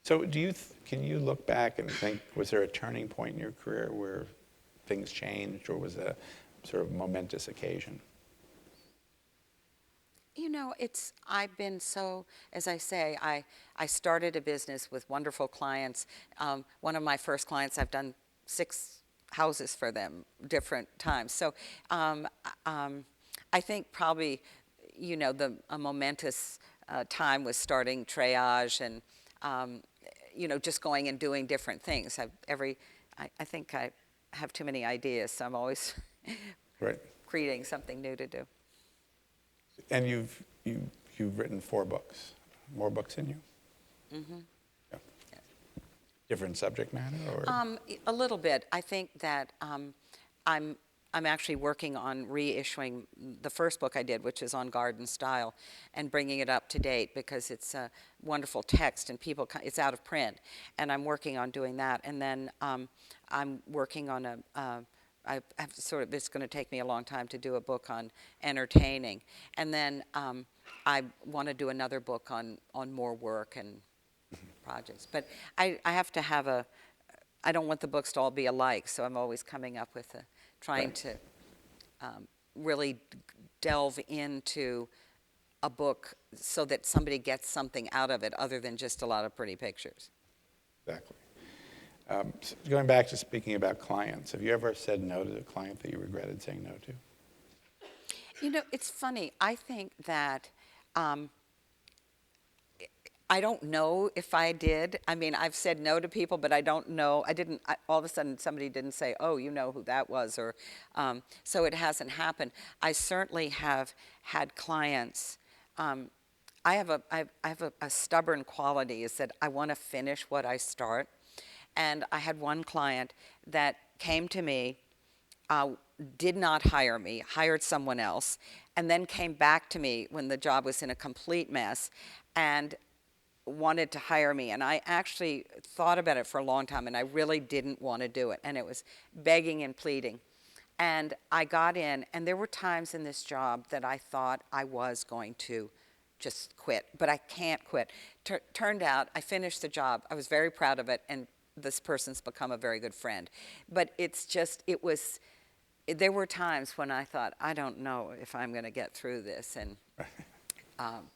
So can you look back and think, was there a turning point in your career where things changed, or was it a sort of momentous occasion? You know, I've been so, as I say, I started a business with wonderful clients. One of my first clients, I've done 6 houses for them, different times. So I think probably, a momentous time was starting Triage and, just going and doing different things. I think I have too many ideas, so I'm always Right. creating something new to do. And you've written 4 books. More books in you? Mm-hmm. Yeah. Different subject matter, or? A little bit. I think that I'm I'm actually working on reissuing the first book I did, which is on garden style, and bringing it up to date because it's a wonderful text and it's out of print, and I'm working on doing that. And then I'm working on I have to sort of, it's going to take me a long time to do a book on entertaining, and then I want to do another book on more work and projects. But I have to have I don't want the books to all be alike, so I'm always coming up with trying to really delve into a book so that somebody gets something out of it other than just a lot of pretty pictures. Exactly. So going back to speaking about clients, have you ever said no to a client that you regretted saying no to? You know, it's funny. I think that I don't know if I did. I mean, I've said no to people, but I don't know. All of a sudden, somebody didn't say, oh, you know who that was, or so it hasn't happened. I certainly have had clients. I have a stubborn quality is that I want to finish what I start. And I had one client that came to me, did not hire me, hired someone else, and then came back to me when the job was in a complete mess and wanted to hire me. And I actually thought about it for a long time, and I really didn't want to do it. And it was begging and pleading. And I got in, and there were times in this job that I thought I was going to just quit, but I can't quit. Turned out I finished the job. I was very proud of it, and this person's become a very good friend. But there were times when I thought, I don't know if I'm going to get through this, and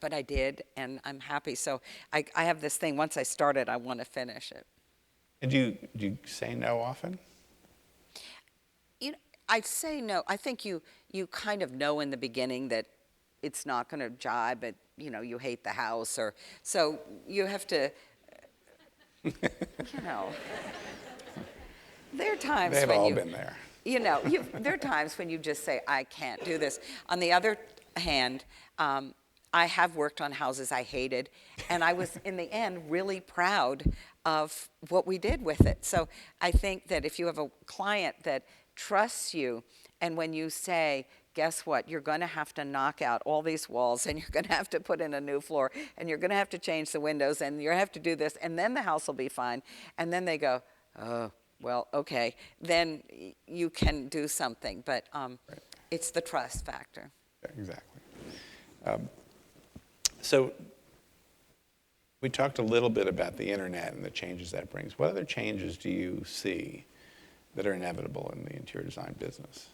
but I did, and I'm happy. So I have this thing, once I start it, I want to finish it. And do you say no often? You know, I say no. I think you kind of know in the beginning that it's not going to jibe, but you hate the house, or so you have to, you know. There are times They've when all been there. There are times when you just say, I can't do this. On the other hand, I have worked on houses I hated, and I was, in the end, really proud of what we did with it. So I think that if you have a client that trusts you, and when you say, guess what, you're going to have to knock out all these walls, and you're going to have to put in a new floor, and you're going to have to change the windows, and you have to do this, and then the house will be fine. And then they go, oh, well, okay, then you can do something. But Right. it's the trust factor. Yeah, exactly. So we talked a little bit about the internet and the changes that brings. What other changes do you see that are inevitable in the interior design business?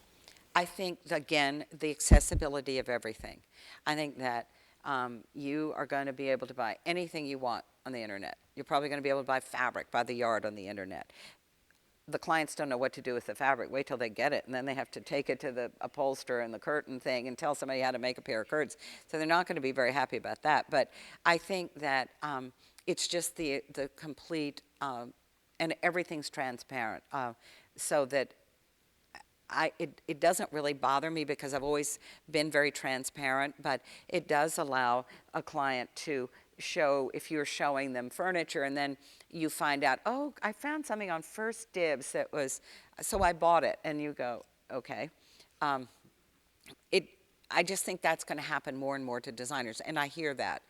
I think, again, the accessibility of everything. I think that you are going to be able to buy anything you want on the internet. You're probably going to be able to buy fabric by the yard on the internet. The clients don't know what to do with the fabric. Wait till they get it, and then they have to take it to the upholsterer and the curtain thing and tell somebody how to make a pair of curtains. So they're not going to be very happy about that. But I think that it's just the complete, and everything's transparent, so that it doesn't really bother me because I've always been very transparent, but it does allow a client to show, if you're showing them furniture and then you find out, oh, I found something on First Dibs that was, so I bought it, and you go, okay. I just think that's going to happen more and more to designers, and I hear that,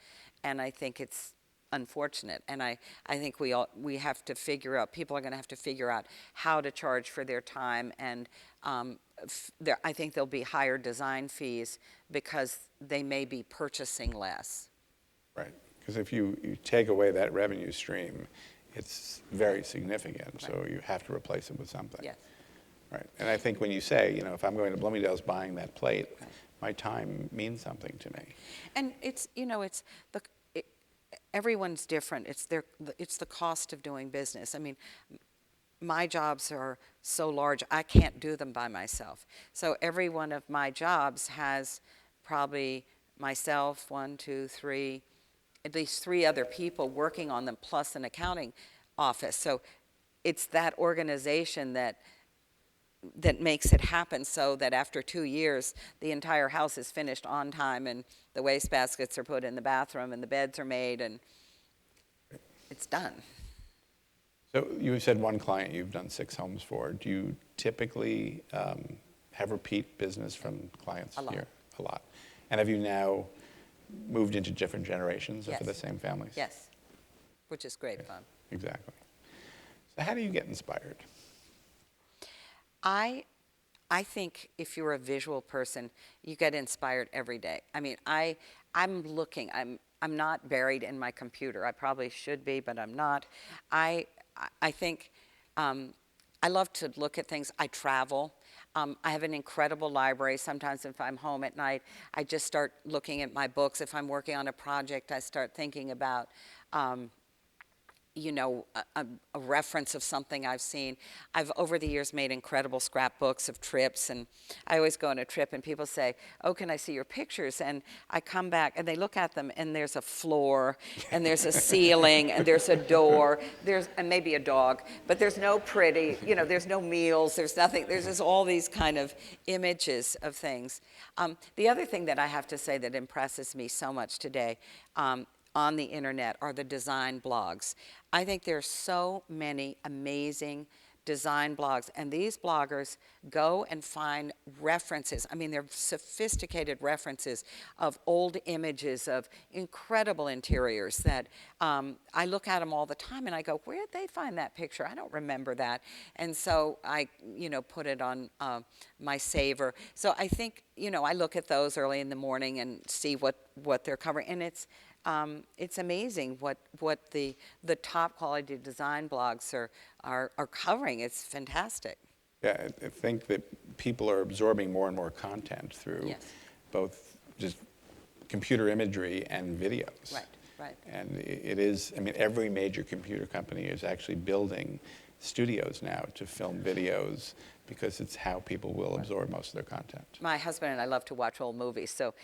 and I think it's unfortunate, and I think we have to figure out, people are going to have to figure out how to charge for their time, and I think there'll be higher design fees because they may be purchasing less. Right. Because if you take away that revenue stream, it's very significant, so you have to replace it with something. Yes. Right. And I think when you say, if I'm going to Bloomingdale's buying that plate, Right. my time means something to me. And it's the, it, everyone's different. It's the cost of doing business. I mean, my jobs are so large, I can't do them by myself. So every one of my jobs has probably myself, one, two, three, at least three other people working on them, plus an accounting office. So it's that organization that makes it happen, so that after 2 years, the entire house is finished on time, and the wastebaskets are put in the bathroom, and the beds are made, and it's done. So you said one client you've done 6 homes for. Do you typically have repeat business from clients A lot. here? A lot. And have you now moved into different generations Yes. for the same families? Yes, which is great fun. Exactly. So how do you get inspired? I I think if you're a visual person, you get inspired every day. I mean, I'm looking. I'm not buried in my computer. I probably should be, but I'm not. I I think I love to look at things. I travel. I have an incredible library. Sometimes if I'm home at night, I just start looking at my books. If I'm working on a project, I start thinking about a reference of something I've seen. I've over the years made incredible scrapbooks of trips, and I always go on a trip and people say, "Oh, can I see your pictures?" And I come back and they look at them and there's a floor and there's a ceiling and there's a door, and maybe a dog, but there's no pretty, there's no meals, there's nothing, there's just all these kind of images of things. The other thing that I have to say that impresses me so much today, on the internet, are the design blogs. I think there's so many amazing design blogs, and these bloggers go and find references. I mean, they're sophisticated references of old images of incredible interiors that I look at them all the time and I go, where did they find that picture? I don't remember that. And so I, put it on my saver. So I think, I look at those early in the morning and see what they're covering, and it's amazing what the top quality design blogs are covering. It's fantastic. Yeah, I think that people are absorbing more and more content through Yes. both just computer imagery and videos. Right, right. And it is, every major computer company is actually building studios now to film videos because it's how people will absorb most of their content. My husband and I love to watch old movies, so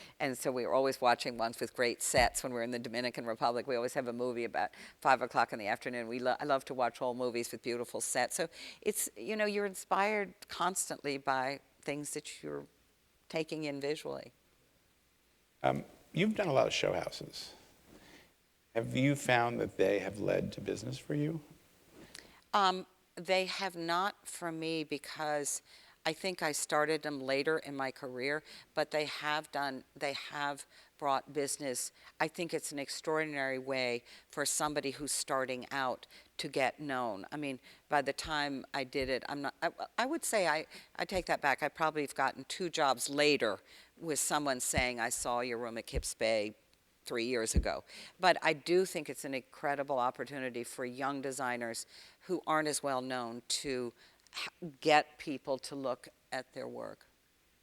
we were always watching ones with great sets. When we're in the Dominican Republic, we always have a movie about 5 o'clock in the afternoon. I love to watch old movies with beautiful sets. So it's, you're inspired constantly by things that you're taking in visually. You've done a lot of show houses. Have you found that they have led to business for you? They have not for me, because I think I started them later in my career, but they have brought business. I think it's an extraordinary way for somebody who's starting out to get known. I mean, by the time I did it, I would say I take that back. I probably have gotten 2 jobs later with someone saying, I saw your room at Kips Bay 3 years ago. But I do think it's an incredible opportunity for young designers who aren't as well known to get people to look at their work.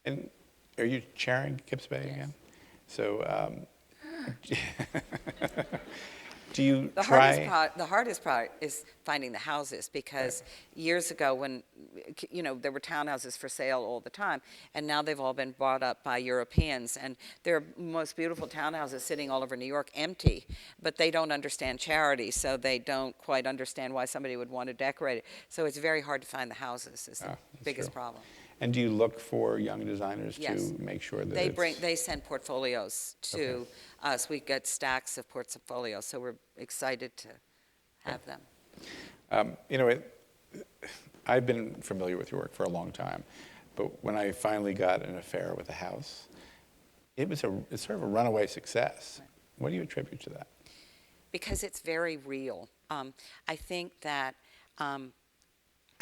And are you chairing Kips Bay Yes. again? So do you The hardest part is finding the houses, because years ago when, there were townhouses for sale all the time, and now they've all been bought up by Europeans, and there are most beautiful townhouses sitting all over New York empty, but they don't understand charity, so they don't quite understand why somebody would want to decorate it. So it's very hard to find the houses is the that's biggest true. problem. And do you look for young designers Yes. to make sure that They send portfolios to us. We get stacks of portfolios, so we're excited to have them. I've been familiar with your work for a long time, but when I finally got an affair with a house, it's sort of a runaway success. What do you attribute to that? Because it's very real. I think that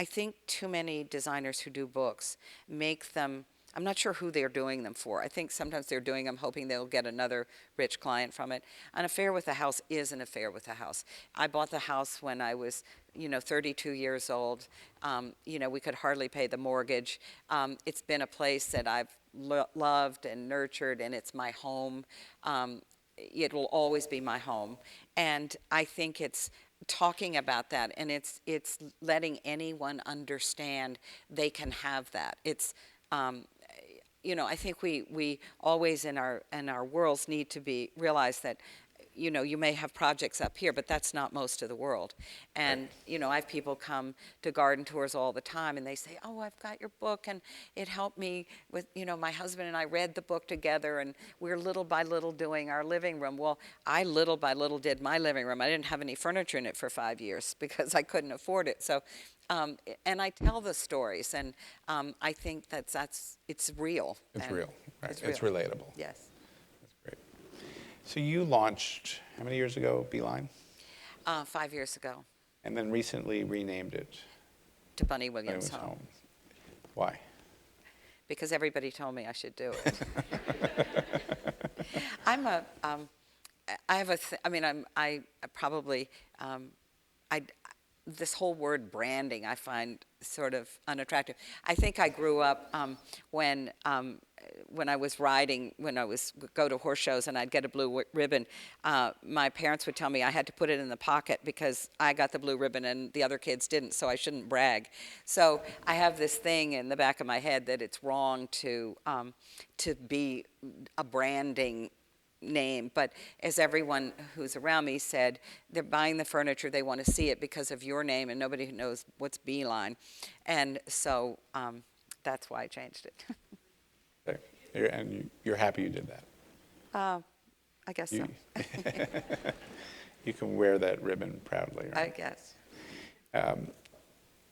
I think too many designers who do books make them I'm not sure who they're doing them for. I think sometimes they're doing them hoping they'll get another rich client from it. An affair with a house is an affair with a house. I bought the house when I was, 32 years old. We could hardly pay the mortgage. It's been a place that I've loved and nurtured, and it's my home. It will always be my home. And I think it's talking about that, and it's letting anyone understand they can have that. It's I think we always in our worlds need to be realize that you may have projects up here, but that's not most of the world. And I have people come to garden tours all the time, and they say, "Oh, I've got your book, and it helped me with my husband and I read the book together, and we're little by little doing our living room." Well, I little by little did my living room. I didn't have any furniture in it for 5 years because I couldn't afford it. So, and I tell the stories, and I think it's real. It's and real, right? It's real. relatable. Yes. That's great. So you launched, how many years ago, Beeline? 5 years ago, And then recently renamed it to Bunny Williams' Anyone's home. Home. Why? Because everybody told me I should do it. I'm a, I have a, I mean, I probably, I, this whole word branding I find sort of unattractive. I think I grew up when I was riding, when I was go to horse shows and I'd get a blue ribbon. My parents would tell me I had to put it in the pocket because I got the blue ribbon and the other kids didn't, so I shouldn't brag. So I have this thing in the back of my head that it's wrong to be a branding name, but as everyone who's around me said, they're buying the furniture, they want to see it because of your name, and nobody knows what's Beeline. And so that's why I changed it. Okay. And you're happy you did that? I guess so. You can wear that ribbon proudly, I right? guess. And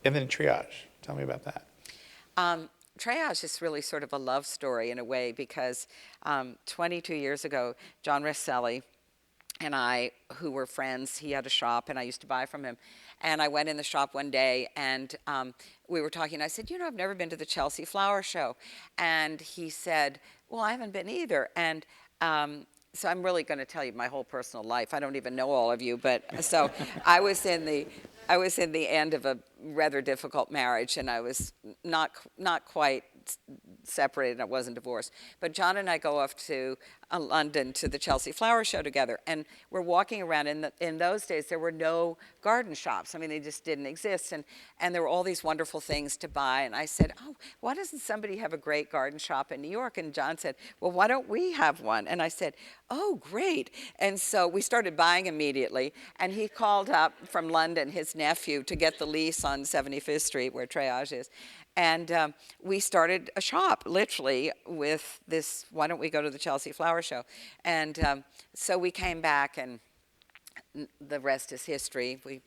then Triage, tell me about that. Triage is really sort of a love story in a way because 22 years ago, John Rosselli and I, who were friends, he had a shop and I used to buy from him. And I went in the shop one day and we were talking. I said, I've never been to the Chelsea Flower Show. And he said, well, I haven't been either. And so I'm really going to tell you my whole personal life. I don't even know all of you, but so I was in the end of a rather difficult marriage, and I was not quite separated. I wasn't divorced. But John and I go off to London to the Chelsea Flower Show together, and we're walking around. In those days, there were no garden shops. I mean, they just didn't exist, and there were all these wonderful things to buy. And I said, oh, why doesn't somebody have a great garden shop in New York? And John said, well, why don't we have one? And I said, oh, great. And so we started buying immediately, and he called up from London his nephew to get the lease on 75th Street, where Triage is. And we started a shop, literally, with this, why don't we go to the Chelsea Flower Show? And so we came back, and the rest is history. We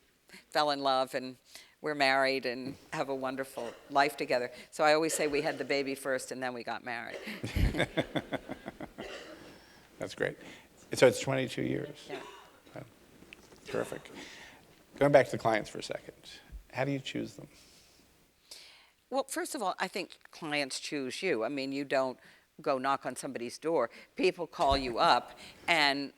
fell in love, and we're married, and have a wonderful life together. So I always say we had the baby first, and then we got married. That's great. So it's 22 years. Yeah. Wow. Terrific. Going back to the clients for a second, how do you choose them? Well, first of all, I think clients choose you. I mean, you don't go knock on somebody's door. People call you up and,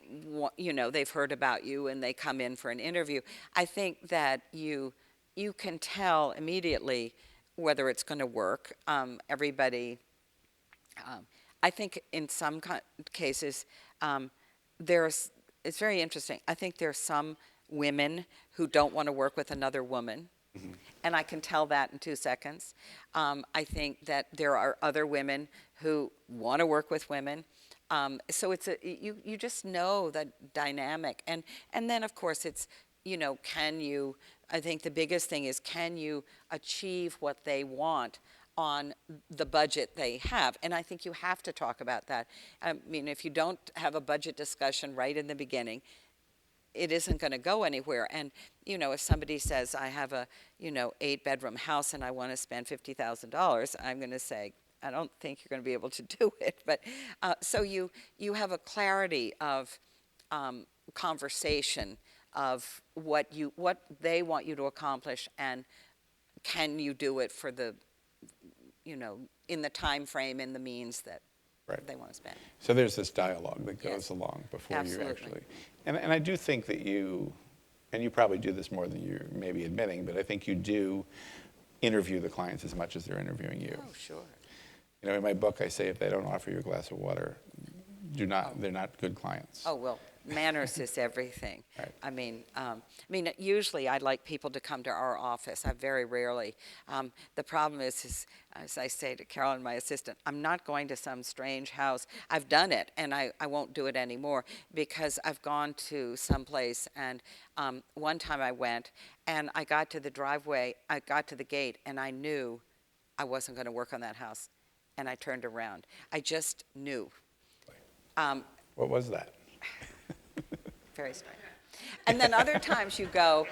they've heard about you and they come in for an interview. I think that you can tell immediately whether it's going to work. I think in some cases, it's very interesting. I think there are some women who don't want to work with another woman. Mm-hmm. And I can tell that in 2 seconds. I think that there are other women who want to work with women. So you just know that dynamic. And then, of course, it's, I think the biggest thing is, can you achieve what they want on the budget they have? And I think you have to talk about that. I mean, if you don't have a budget discussion right in the beginning, it isn't going to go anywhere. And, if somebody says, I have a, 8-bedroom house and I want to spend $50,000, I'm going to say, I don't think you're going to be able to do it. But so you have a clarity of conversation of what they want you to accomplish, and can you do it for the, in the time frame and the means that Right. they want to spend. So there's this dialogue that goes Yes. along before you Absolutely. actually, and I do think that you, and you probably do this more than you're maybe admitting, but I think you do interview the clients as much as they're interviewing you. Oh, sure. You know, in my book, I say if they don't offer you a glass of water, they're not good clients. Oh, well, manners is everything. Right. I mean, usually I like people to come to our office. I very rarely. The problem is, as I say to Carolyn, my assistant, I'm not going to some strange house. I've done it, and I won't do it anymore because I've gone to some place, and one time I went, and I got to the driveway, I got to the gate, and I knew I wasn't going to work on that house, and I turned around. I just knew. What was that? Very strange. And then other times you go,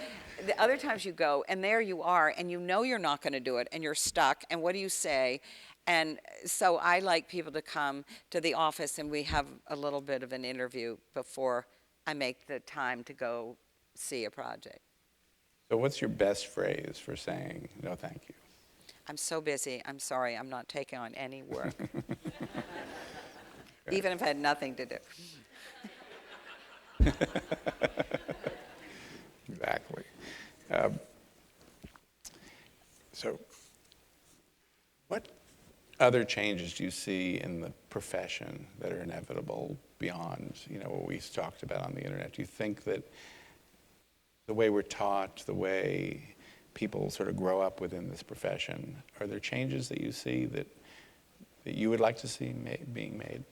and there you are, and you know you're not going to do it, and you're stuck, and what do you say? And so I like people to come to the office, and we have a little bit of an interview before I make the time to go see a project. So what's your best phrase for saying no thank you? I'm so busy, I'm sorry, I'm not taking on any work. Even if I had nothing to do. Exactly. So what other changes do you see in the profession that are inevitable beyond, what we talked about on the internet? Do you think that the way we're taught, the way people sort of grow up within this profession, are there changes that you see that you would like to see being made?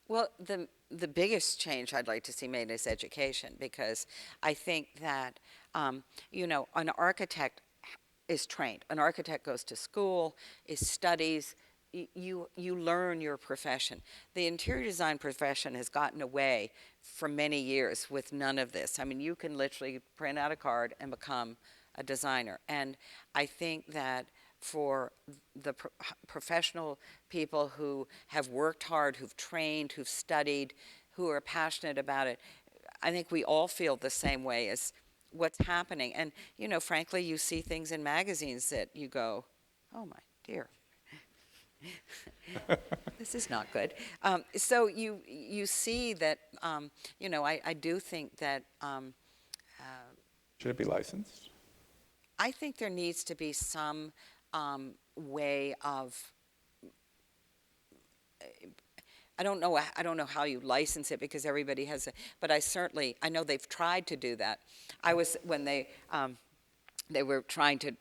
Well, the biggest change I'd like to see made is education, because I think that, an architect is trained. An architect goes to school, is studies. You learn your profession. The interior design profession has gotten away for many years with none of this. I mean, you can literally print out a card and become a designer. And I think that for the professional people who have worked hard, who've trained, who've studied, who are passionate about it, I think we all feel the same way as what's happening. And, frankly, you see things in magazines that you go, oh my dear. This is not good. So you see that, I do think that Should it be licensed? I think there needs to be some way of. I don't know how you license it because everybody has it, but I know they've tried to do that. I was when they were trying to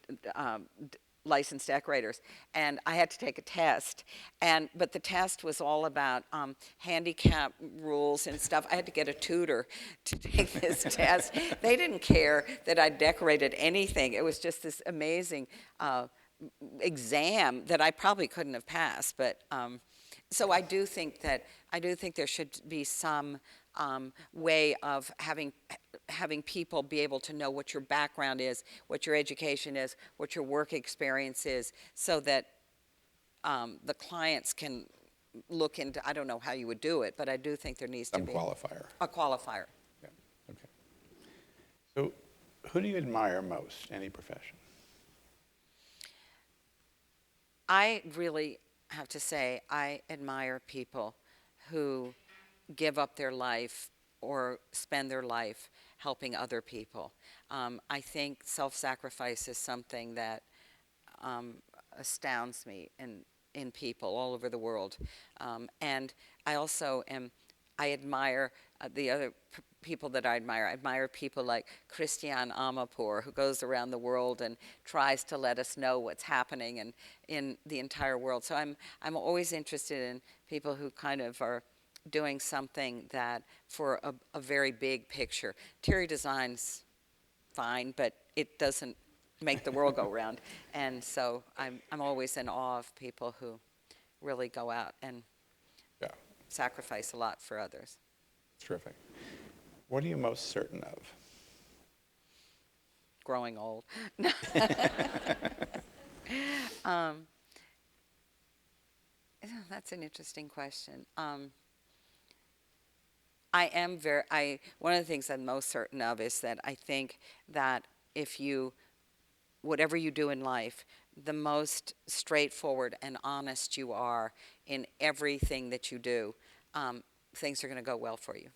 license decorators, and I had to take a test, but the test was all about handicap rules and stuff. I had to get a tutor to take this test. They didn't care that I decorated anything. It was just this amazing exam that I probably couldn't have passed, but. So I do think there should be some way of having people be able to know what your background is, what your education is, what your work experience is, so that the clients can look into. I don't know how you would do it, but I do think there needs to Some be qualifier. a qualifier. Yeah. Okay. So who do you admire most, any profession? I really have to say I admire people who give up their life or spend their life helping other people. I think self-sacrifice is something that astounds me in people all over the world. And I also I admire the other people that I admire. I admire people like Christiane Amanpour, who goes around the world and tries to let us know what's happening in the entire world. So I'm always interested in people who kind of are doing something that for a very big picture. Interior design's fine, but it doesn't make the world go round. And so I'm always in awe of people who really go out and Yeah, sacrifice a lot for others. terrific. What are you most certain of? Growing old. That's an interesting question. One of the things I'm most certain of is that I think that whatever you do in life, the most straightforward and honest you are in everything that you do, things are going to go well for you.